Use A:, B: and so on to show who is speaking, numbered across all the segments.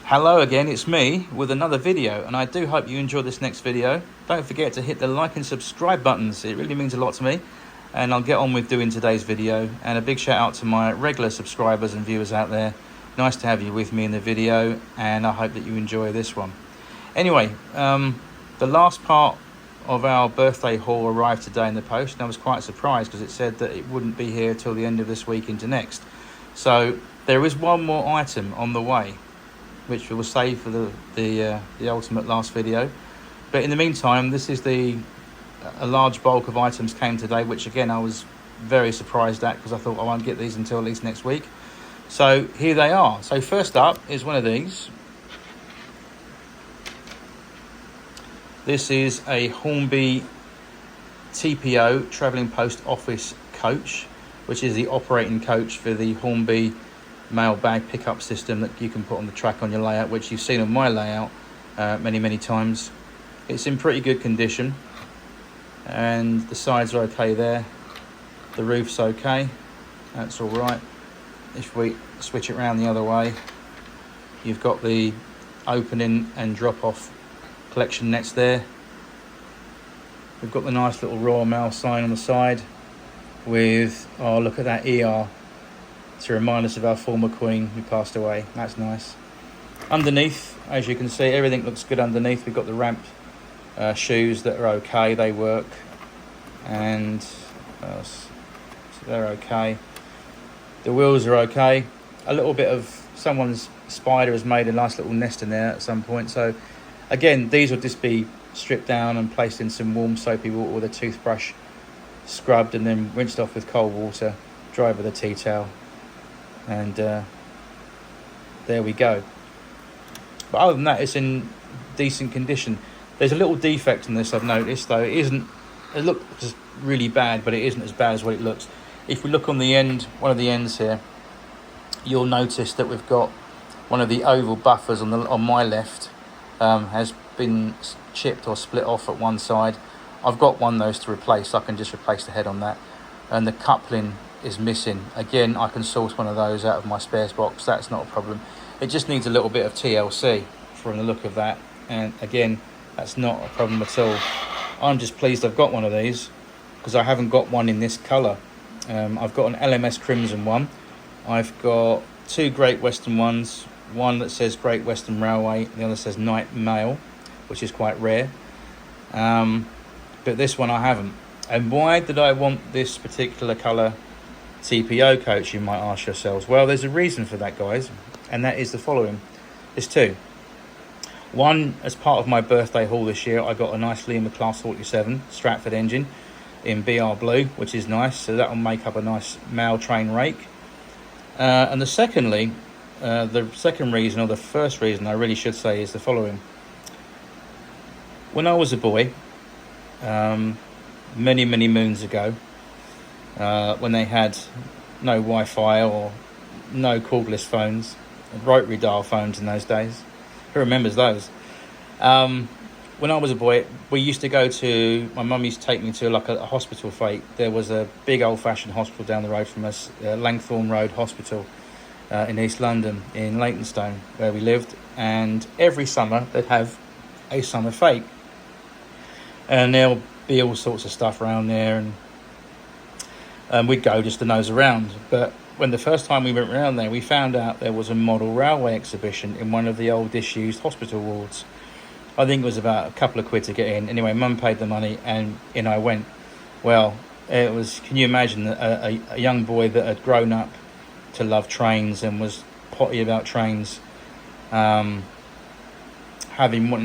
A: Hello again, it's me with another video, and I do hope you enjoy this next video. Don't forget to hit the like and subscribe buttons, it really means a lot to me. And I'll get on with doing today's video. And a big shout out to my regular subscribers and viewers out there. Nice to have you with me in the video, and I hope that you enjoy this one. Anyway, the last part of our birthday haul arrived today in the post, and I was quite surprised because it said that it wouldn't be here till the end of this week into next. So there is one more item on the way, which we will save for the ultimate last video. But in the meantime, this is a large bulk of items came today, which again I was very surprised at because I thought I won't get these until at least next week. So here they are. So first up is one of these. This is a Hornby TPO Travelling Post Office coach, which is the operating coach for the Hornby mail bag pickup system that you can put on the track on your layout, which you've seen on my layout many times. It's in pretty good condition, and the sides are okay there. The roof's okay, that's all right. If we switch it around the other way, you've got the opening and drop off collection nets there. We've got the nice little Royal Mail sign on the side with, oh look at that ER, to remind us of our former queen who passed away. That's nice. Underneath, as you can see, everything looks good underneath. We've got the ramp shoes that are okay, they work, and so they're okay. The wheels are okay. A little bit of someone's spider has made a nice little nest in there at some point. So again, these will just be stripped down and placed in some warm soapy water with a toothbrush, scrubbed and then rinsed off with cold water, dried with a tea towel, and there we go. But other than that, it's in decent condition. There's a little defect in this I've noticed, though. It looks really bad, but it isn't as bad as what it looks. If we look on the end, one of the ends here, you'll notice that we've got one of the oval buffers on my left has been chipped or split off at one side. I've got one of those to replace. I can just replace the head on that, and the coupling is missing. Again, I can source one of those out of my spares box. That's not a problem. It just needs a little bit of TLC from the look of that, and again, that's not a problem at all. I'm just pleased I've got one of these because I haven't got one in this colour. I've got an LMS Crimson one. I've got two Great Western ones, one that says Great Western Railway, the other says Night Mail, which is quite rare. But this one I haven't. And why did I want this particular colour TPO coach, you might ask yourselves? Well, there's a reason for that, guys, and that is the following. There's two. One, as part of my birthday haul this year, I got a nice Lima Class 47 Stratford engine in BR Blue, which is nice, so that will make up a nice mail train rake. And the second reason, or the first reason I really should say, is the following. When I was a boy, many moons ago, when they had no Wi-Fi or no cordless phones, rotary dial phones in those days. Who remembers those? When I was a boy, we used to go to, my mum used to take me to like a hospital fete. There was a big old-fashioned hospital down the road from us, Langthorne Road Hospital in East London, in Leytonstone, where we lived. And every summer, they'd have a summer fete. And there'll be all sorts of stuff around there, and we'd go just to nose around. But when the first time we went around there, we found out there was a model railway exhibition in one of the old disused hospital wards. I think it was about a couple of quid to get in. Anyway, Mum paid the money and in I went. Well, it was, can you imagine a young boy that had grown up to love trains and was potty about trains, wanting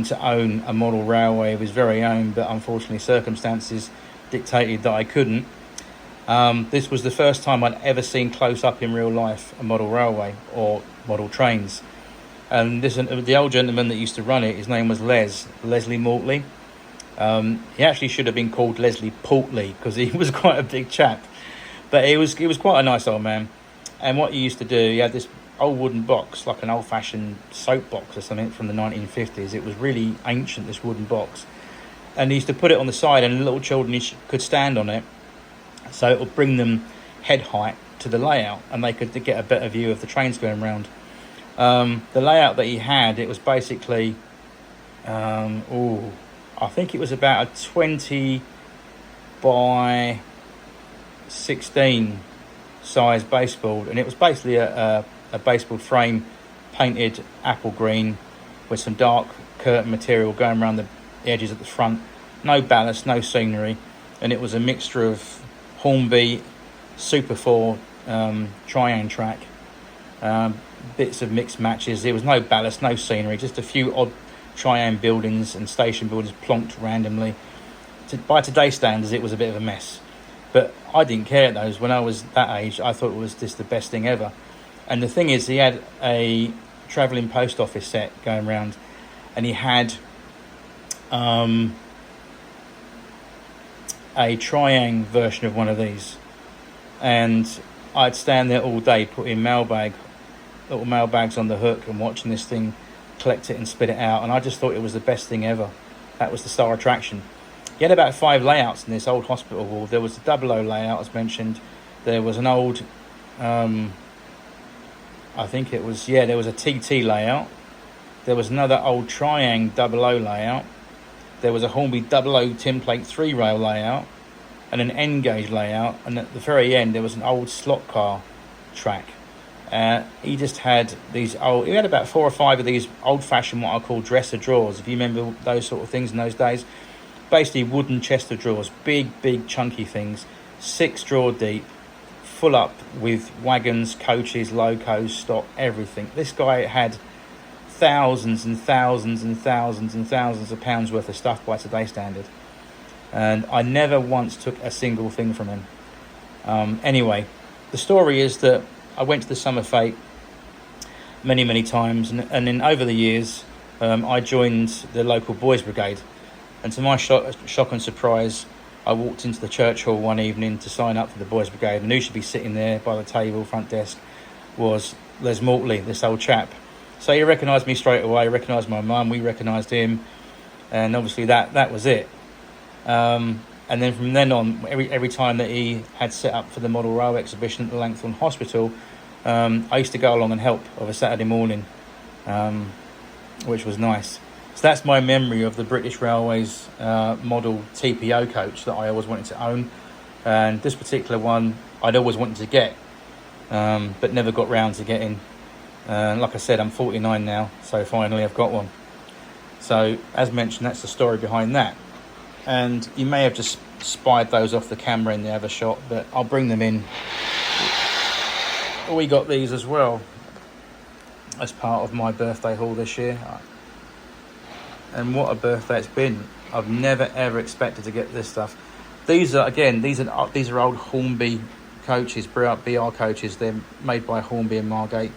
A: to own a model railway of his very own, but unfortunately circumstances dictated that I couldn't. This was the first time I'd ever seen close up in real life a model railway or model trains. And the old gentleman that used to run it, his name was Leslie Mortley. He actually should have been called Leslie Portley because he was quite a big chap. But he was quite a nice old man. And what he used to do, he had this old wooden box, like an old-fashioned soap box or something from the 1950s. It was really ancient, this wooden box. And he used to put it on the side, and little children could stand on it. So it would bring them head height to the layout, and they could get a better view of the trains going around. The layout that he had, it was basically, I think it was about a 20 by 16 size baseboard, and it was basically a baseboard frame painted apple green with some dark curtain material going around the edges at the front. No ballast, no scenery, and it was a mixture of Hornby Super 4 Triang track, bits of mixed matches. There was no ballast, no scenery, just a few odd Triang buildings and station buildings plonked randomly. By today's standards, it was a bit of a mess, but I didn't care at those. When I was that age, I thought it was just the best thing ever. And the thing is, he had a travelling post office set going around, and he had a Triang version of one of these, and I'd stand there all day putting little mailbags on the hook and watching this thing collect it and spit it out, and I just thought it was the best thing ever. That was the star attraction. He had about 5 layouts in this old hospital wall. There was the 00 layout, as mentioned. There was an old, there was a TT layout. There was another old Triang 00 layout. There was a Hornby 00 Tinplate 3 rail layout and an N gauge layout. And at the very end, there was an old slot car track. He just had he had about 4 or 5 of these old-fashioned, what I call dresser drawers, if you remember those sort of things in those days. Basically wooden chest of drawers, big chunky things, 6 drawer deep, full up with wagons, coaches, locos, stock, everything. This guy had thousands and thousands and thousands and thousands of pounds worth of stuff by today's standard, and I never once took a single thing from him. Anyway, the story is that I went to the Summer Fete many times, and then over the years I joined the local boys brigade. And to my shock and surprise, I walked into the church hall one evening to sign up for the boys brigade, and who should be sitting there by the table, front desk, was Les Mortley, this old chap. So he recognised me straight away, recognised my mum, we recognised him, and obviously that was it. And then from then on, every time that he had set up for the Model Rail exhibition at the Langthorne Hospital, I used to go along and help of a Saturday morning, which was nice. So that's my memory of the British Railways model TPO coach that I always wanted to own. And this particular one I'd always wanted to get, but never got round to getting. Like I said, I'm 49 now, so finally I've got one. So as mentioned, that's the story behind that. And you may have just spied those off the camera in the other shot, but I'll bring them in. We got these as well as part of my birthday haul this year. And what a birthday it's been. I've never ever expected to get this stuff. These are old Hornby coaches, BR coaches. They're made by Hornby and Margate.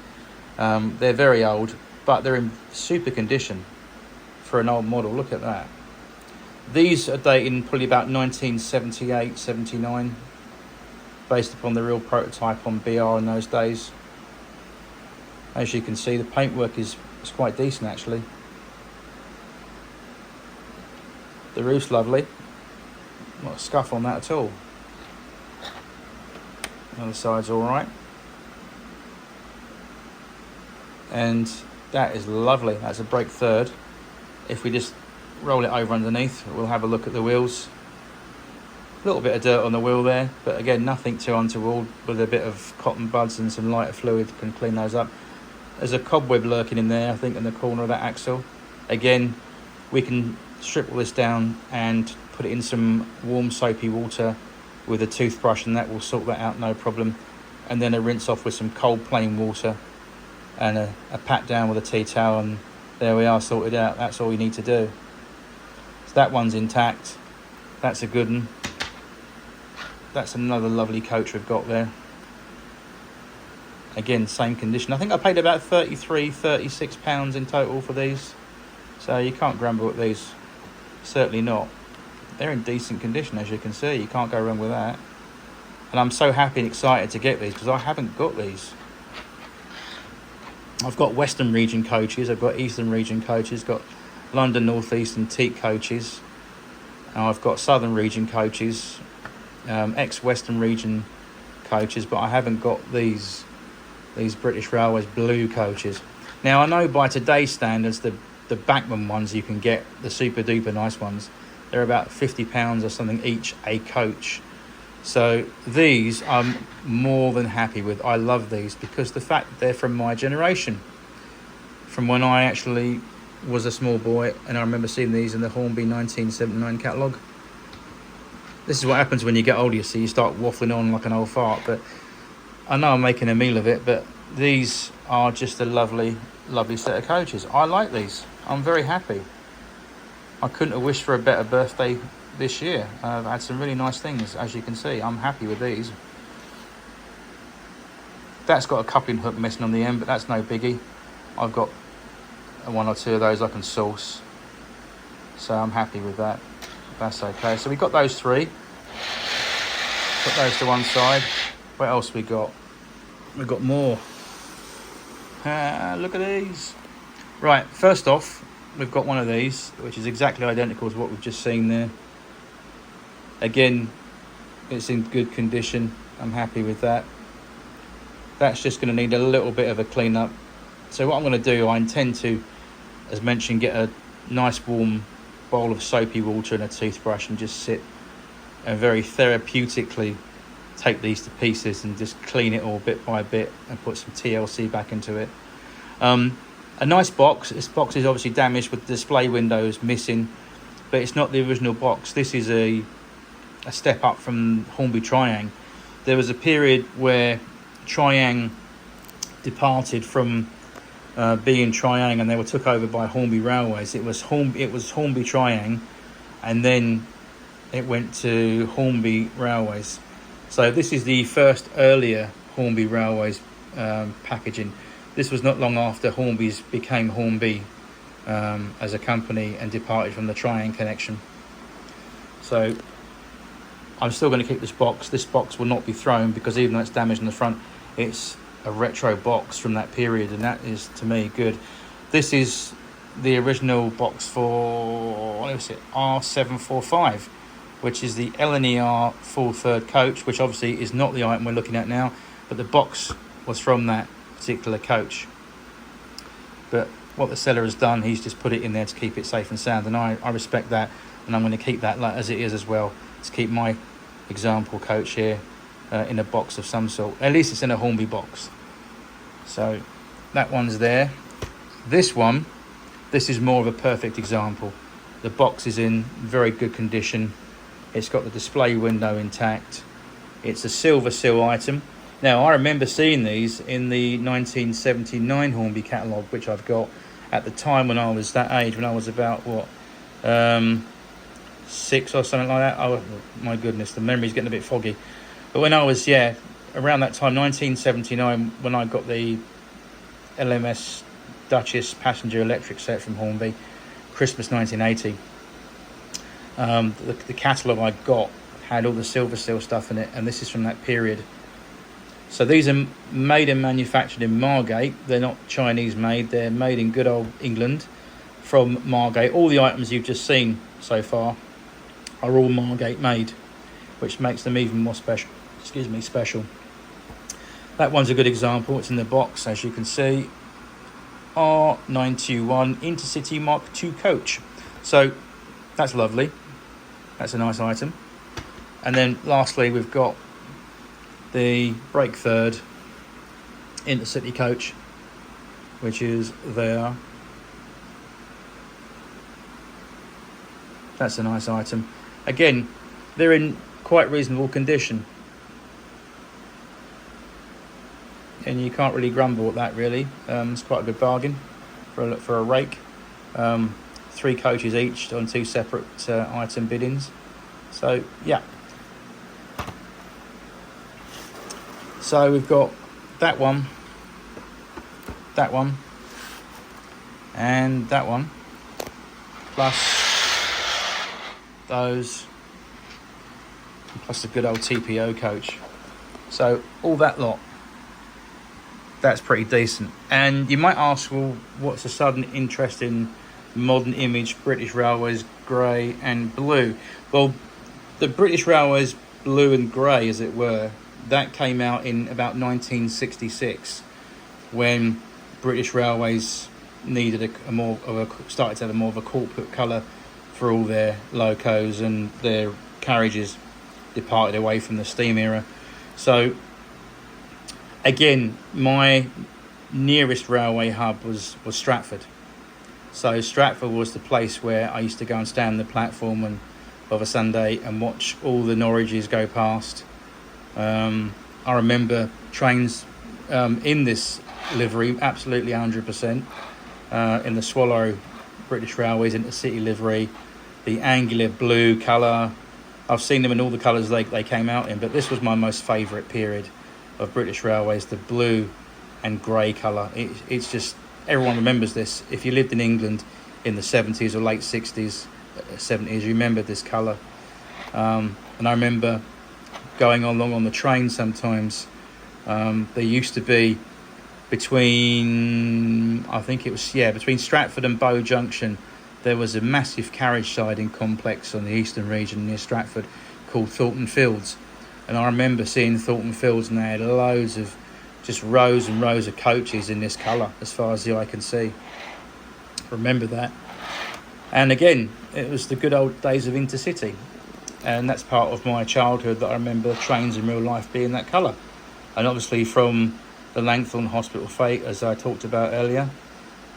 A: They're very old, but they're in super condition for an old model. Look at that. These are dating probably about 1978, 79, based upon the real prototype on BR in those days. As you can see, the paintwork is quite decent actually. The roof's lovely, not a scuff on that at all. The other side's all right. And that is lovely. That's a brake third. If we just roll it over underneath, we'll have a look at the wheels. A little bit of dirt on the wheel there, but again, nothing too untoward. With a bit of cotton buds and some lighter fluid, can clean those up. There's a cobweb lurking in there, I think, in the corner of that axle. Again, we can strip all this down and put it in some warm soapy water with a toothbrush, and that will sort that out, no problem. And then a rinse off with some cold plain water and a pat down with a tea towel, and there we are, sorted out. That's all you need to do. So that one's intact. That's a good one. That's another lovely coach we've got there. Again, same condition. I think I paid about £36 in total for these. So you can't grumble at these. Certainly not. They're in decent condition, as you can see. You can't go wrong with that. And I'm so happy and excited to get these because I haven't got these. I've got Western Region coaches. I've got Eastern Region coaches. Got London North East and Teak coaches. And I've got Southern Region coaches. Ex-Western Region coaches. But I haven't got these British Railways blue coaches. Now, I know by today's standards, the Bachmann ones you can get, the super duper nice ones, they're about £50 or something each a coach. So these I'm more than happy with. I love these because the fact they're from my generation, from when I actually was a small boy, and I remember seeing these in the Hornby 1979 catalogue. This is what happens when you get older, you see, you start waffling on like an old fart. But I know I'm making a meal of it, but these are just a lovely, lovely set of coaches. I like these. I'm very happy. I couldn't have wished for a better birthday this year. I've had some really nice things, as you can see. I'm happy with these. That's got a coupling hook missing on the end, but that's no biggie. I've got one or two of those I can source, so I'm happy with that. That's okay. So we got those three. Put those to one side. What else we got? We've got more. Look at these. Right, first off, we've got one of these, which is exactly identical to what we've just seen there. Again, it's in good condition. I'm happy with that. That's just going to need a little bit of a clean up. So what I'm going to do, I intend to, as mentioned, get a nice warm bowl of soapy water and a toothbrush and just sit and very therapeutically take these to pieces and just clean it all bit by bit and put some TLC back into it. A nice box. This box is obviously damaged with the display windows missing, but it's not the original box. This is a step up from Hornby Triang. There was a period where Triang departed from being Triang, and they were took over by Hornby Railways. It was Hornby Triang, and then it went to Hornby Railways. So this is the first earlier Hornby Railways packaging. This was not long after Hornby's became Hornby as a company and departed from the Triang connection. So I'm still going to keep this box. This box will not be thrown because even though it's damaged in the front, it's a retro box from that period, and that is, to me, good. This is the original box for, what is it, R745, which is the LNER full third coach, which obviously is not the item we're looking at now, but the box was from that particular coach. But what the seller has done, he's just put it in there to keep it safe and sound, and I respect that, and I'm going to keep that as it is as well, to keep my example coach here in a box of some sort. At least it's in a Hornby box. So that one's there. This one, this is more of a perfect example. The box is in very good condition. It's got the display window intact. It's a silver seal item. Now, I remember seeing these in the 1979 Hornby catalogue, which I've got at the time when I was that age, when I was about, 6 or something like that. Oh, my goodness, the memory's getting a bit foggy. But when I was, around that time, 1979, when I got the LMS Duchess passenger electric set from Hornby, Christmas 1980, the catalogue I got had all the silver seal stuff in it, and this is from that period. So these are made and manufactured in Margate. They're not Chinese made. They're made in good old England from Margate. All the items you've just seen so far are all Margate made, which makes them even more special. Special. That one's a good example. It's in the box, as you can see. R921 Intercity Mark II coach. So that's lovely. That's a nice item. And then lastly, we've got the brake third Intercity coach, which is there. That's a nice item. Again, they're in quite reasonable condition, and you can't really grumble at that, really. It's quite a good bargain for a rake. 3 coaches each on 2 separate item biddings. So yeah. So we've got that one, and that one, plus those, plus the good old TPO coach. So all that lot, that's pretty decent. And you might ask, well, what's a sudden interest in Modern Image British Railways grey and blue? Well, the British Railways blue and grey, as it were, that came out in about 1966, when British Railways needed started to have a more of a corporate colour for all their locos, and their carriages departed away from the steam era. So again, my nearest railway hub was Stratford. So Stratford was the place where I used to go and stand on the platform of a Sunday and watch all the Norwiches go past. I remember trains in this livery, absolutely 100%, in the Swallow British Railways Intercity livery, the angular blue colour. I've seen them in all the colours they came out in, but this was my most favourite period of British Railways, the blue and grey colour. It's just, everyone remembers this. If you lived in England in the 70s or late 60s, 70s, you remember this colour. And I remember going along on the train sometimes. There used to be between Stratford and Bow Junction, there was a massive carriage siding complex on the eastern region near Stratford called Thornton Fields. And I remember seeing Thornton Fields, and they had loads of just rows and rows of coaches in this colour as far as the eye can see. Remember that. And again, it was the good old days of Intercity. And that's part of my childhood, that I remember trains in real life being that colour. And obviously from the Langthorne Hospital fate, as I talked about earlier.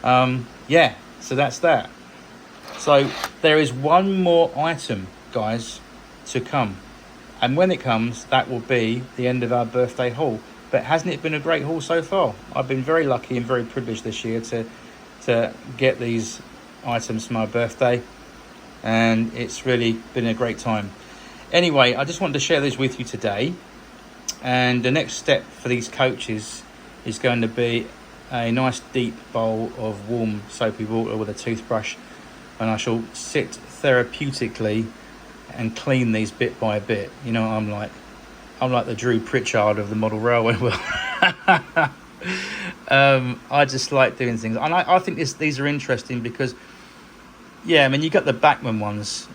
A: So that's that. So there is one more item, guys, to come. And when it comes, that will be the end of our birthday haul. But hasn't it been a great haul so far? I've been very lucky and very privileged this year to get these items for my birthday. And it's really been a great time. Anyway, I just wanted to share these with you today. And the next step for these coaches is going to be a nice deep bowl of warm soapy water with a toothbrush, and I shall sit therapeutically and clean these bit by bit. You know what I'm like? I'm like the Drew Pritchard of the model railway world. I just like doing things, and I think these are interesting because, I mean, you got the Bachmann ones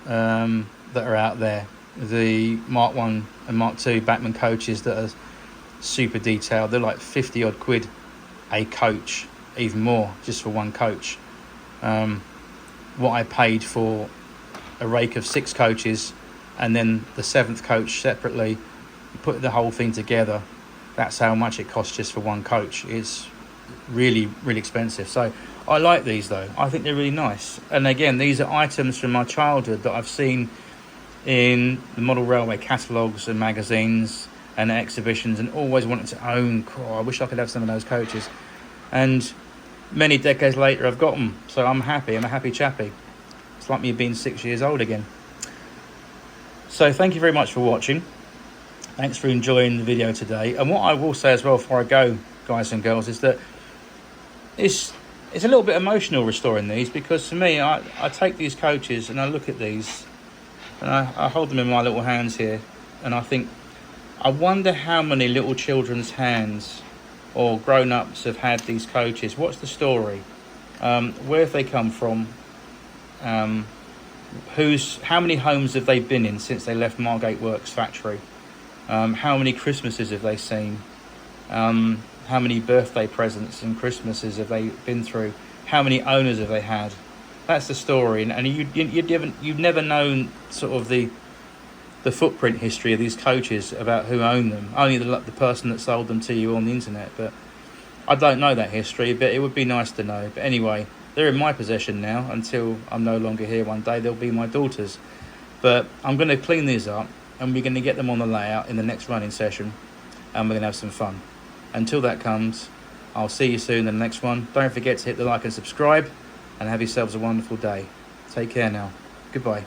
A: that are out there, the Mark 1 and Mark 2 Bachmann coaches that are super detailed. They're like 50 odd quid a coach, even more, just for one coach. What I paid for a rake of 6 coaches, and then the 7th coach separately, put the whole thing together, that's how much it costs just for one coach. It's really, really expensive. So I like these though. I think they're really nice. And again, these are items from my childhood that I've seen in the model railway catalogues and magazines and exhibitions, and always wanted to own. I wish I could have some of those coaches. And many decades later, I've got them. So I'm happy. I'm a happy chappy. It's like me being 6 years old again. So thank you very much for watching. Thanks for enjoying the video today. And what I will say as well before I go, guys and girls, is that it's a little bit emotional restoring these, because for me, I take these coaches and I look at these and I hold them in my little hands here, and I think, I wonder how many little children's hands or grown-ups have had these coaches. What's the story? Where have they come from? How many homes have they been in since they left Margate Works factory? How many Christmases have they seen? How many birthday presents and Christmases have they been through? How many owners have they had? That's the story. And you've never known sort of the footprint history of these coaches about who owned them. Only the person that sold them to you on the internet. But I don't know that history, but it would be nice to know. But anyway, they're in my possession now until I'm no longer here one day. They'll be my daughter's. But I'm going to clean these up, and we're going to get them on the layout in the next running session, and we're going to have some fun. Until that comes, I'll see you soon in the next one. Don't forget to hit the like and subscribe, and have yourselves a wonderful day. Take care now. Goodbye.